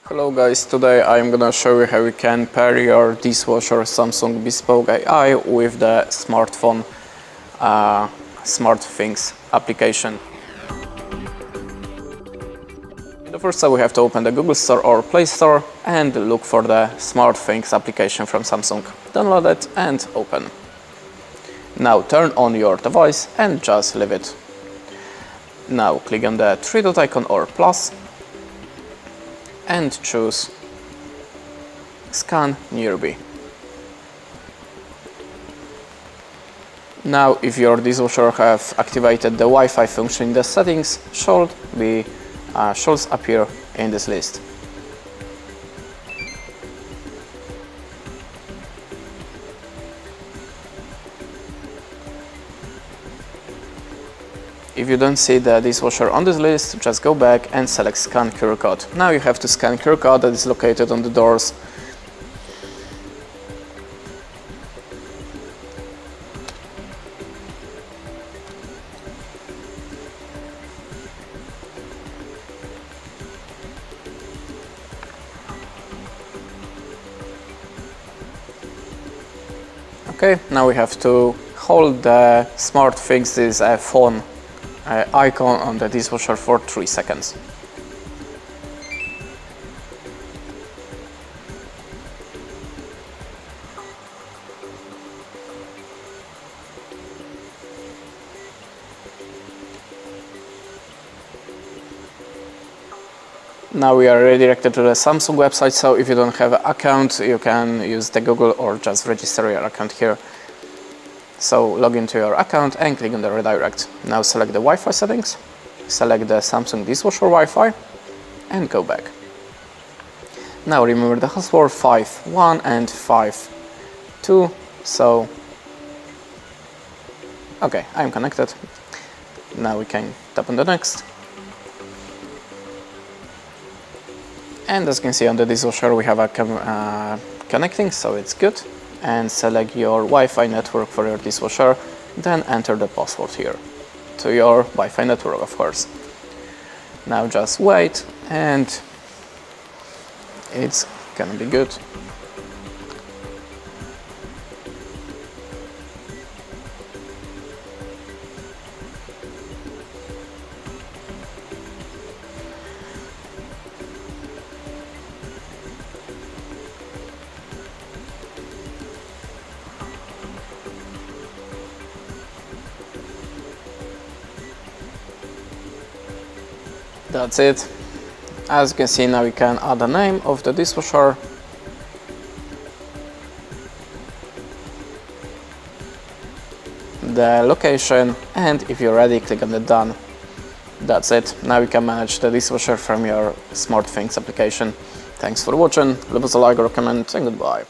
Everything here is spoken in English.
Hello guys, today I'm gonna show you how you can pair your dishwasher Samsung Bespoke AI with the smartphone SmartThings application. In the first step we have to open the Google Store or Play Store and look for the SmartThings application from Samsung. Download it and open. Now turn on your device and just leave it. Now click on the three dot icon or plus and choose Scan Nearby. Now if your dishwasher have activated the Wi-Fi function in the settings, should appear in this list. If you don't see the dishwasher on this list, just go back and select Scan QR Code. Now you have to scan QR Code that is located on the doors. Okay, now we have to hold the SmartThings, this phone icon on the dishwasher for 3 seconds. Now we are redirected to the Samsung website, so if you don't have an account, you can use the Google or just register your account here. So log into your account and click on the redirect. Now select the Wi-Fi settings, select the Samsung dishwasher Wi-Fi and go back. Now remember the password 5.1 and 5.2. So okay, I'm connected. Now we can tap on the next. And as you can see on the dishwasher we have a connecting, so it's good. And select your Wi-Fi network for your dishwasher, then enter the password here to your Wi-Fi network, of course. Now just wait and it's gonna be good. That's it. As you can see, now we can add the name of the dishwasher, the location, and if you're ready, click on the done. That's it. Now you can manage the dishwasher from your SmartThings application. Thanks for watching. Leave us a like or a comment and goodbye.